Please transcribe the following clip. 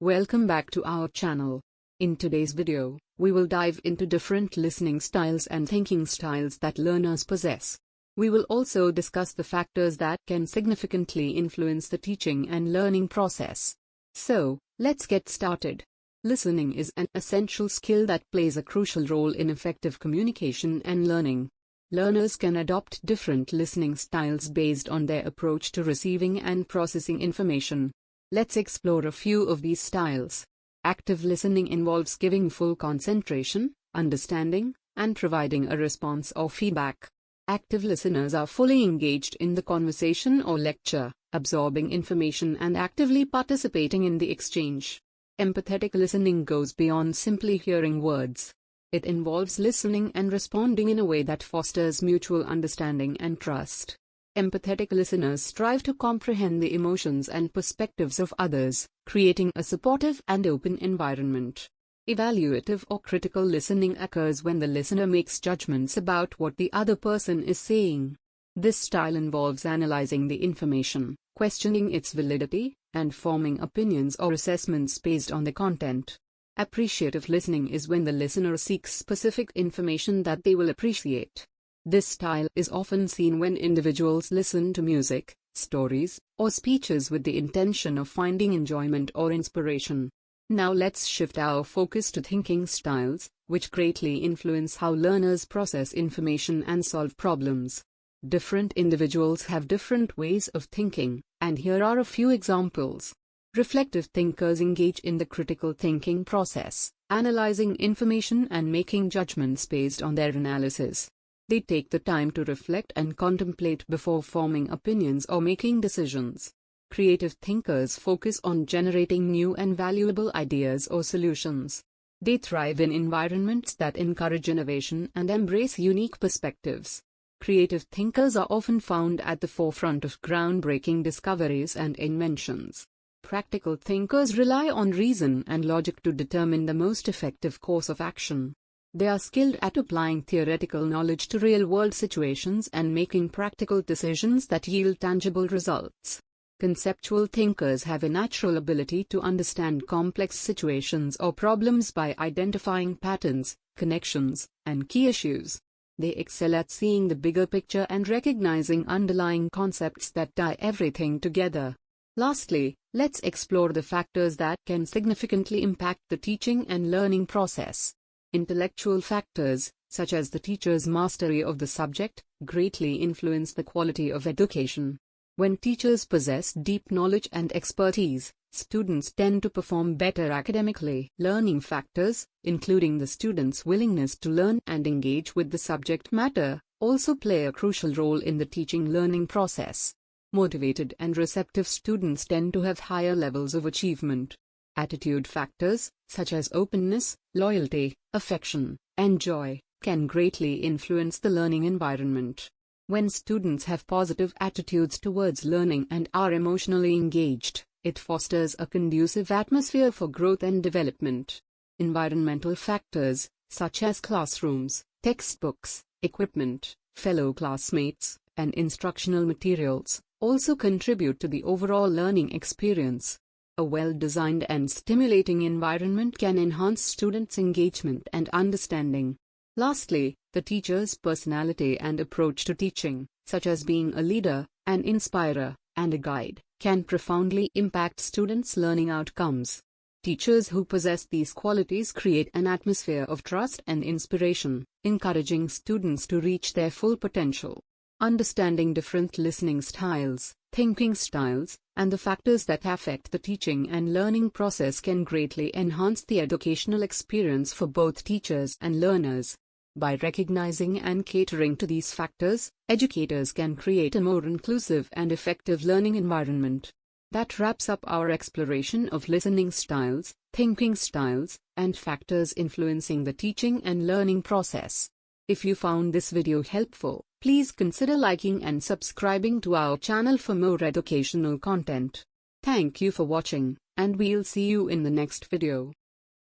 Welcome back to our channel. In today's video, we will dive into different listening styles and thinking styles that learners possess. We will also discuss the factors that can significantly influence the teaching and learning process. So, let's get started. Listening is an essential skill that plays a crucial role in effective communication and learning. Learners can adopt different listening styles based on their approach to receiving and processing information. Let's explore a few of these styles. Active listening involves giving full concentration, understanding, and providing a response or feedback. Active listeners are fully engaged in the conversation or lecture, absorbing information and actively participating in the exchange. Empathetic listening goes beyond simply hearing words. It involves listening and responding in a way that fosters mutual understanding and trust. Empathetic listeners strive to comprehend the emotions and perspectives of others, creating a supportive and open environment. Evaluative or critical listening occurs when the listener makes judgments about what the other person is saying. This style involves analyzing the information, questioning its validity, and forming opinions or assessments based on the content. Appreciative listening is when the listener seeks specific information that they will appreciate. This style is often seen when individuals listen to music, stories, or speeches with the intention of finding enjoyment or inspiration. Now let's shift our focus to thinking styles, which greatly influence how learners process information and solve problems. Different individuals have different ways of thinking, and here are a few examples. Reflective thinkers engage in the critical thinking process, analyzing information and making judgments based on their analysis. They take the time to reflect and contemplate before forming opinions or making decisions. Creative thinkers focus on generating new and valuable ideas or solutions. They thrive in environments that encourage innovation and embrace unique perspectives. Creative thinkers are often found at the forefront of groundbreaking discoveries and inventions. Practical thinkers rely on reason and logic to determine the most effective course of action. They are skilled at applying theoretical knowledge to real-world situations and making practical decisions that yield tangible results. Conceptual thinkers have a natural ability to understand complex situations or problems by identifying patterns, connections, and key issues. They excel at seeing the bigger picture and recognizing underlying concepts that tie everything together. Lastly, let's explore the factors that can significantly impact the teaching and learning process. Intellectual factors, such as the teacher's mastery of the subject, greatly influence the quality of education. When teachers possess deep knowledge and expertise, students tend to perform better academically. Learning factors, including the student's willingness to learn and engage with the subject matter, also play a crucial role in the teaching-learning process. Motivated and receptive students tend to have higher levels of achievement. Attitude factors, such as openness, loyalty, affection, and joy, can greatly influence the learning environment. When students have positive attitudes towards learning and are emotionally engaged, it fosters a conducive atmosphere for growth and development. Environmental factors, such as classrooms, textbooks, equipment, fellow classmates, and instructional materials, also contribute to the overall learning experience. A well-designed and stimulating environment can enhance students' engagement and understanding. Lastly, the teacher's personality and approach to teaching, such as being a leader, an inspirer, and a guide, can profoundly impact students' learning outcomes. Teachers who possess these qualities create an atmosphere of trust and inspiration, encouraging students to reach their full potential. Understanding different listening styles, thinking styles, and the factors that affect the teaching and learning process can greatly enhance the educational experience for both teachers and learners. By recognizing and catering to these factors, educators can create a more inclusive and effective learning environment. That wraps up our exploration of listening styles, thinking styles, and factors influencing the teaching and learning process. If you found this video helpful, please consider liking and subscribing to our channel for more educational content. Thank you for watching, and we'll see you in the next video.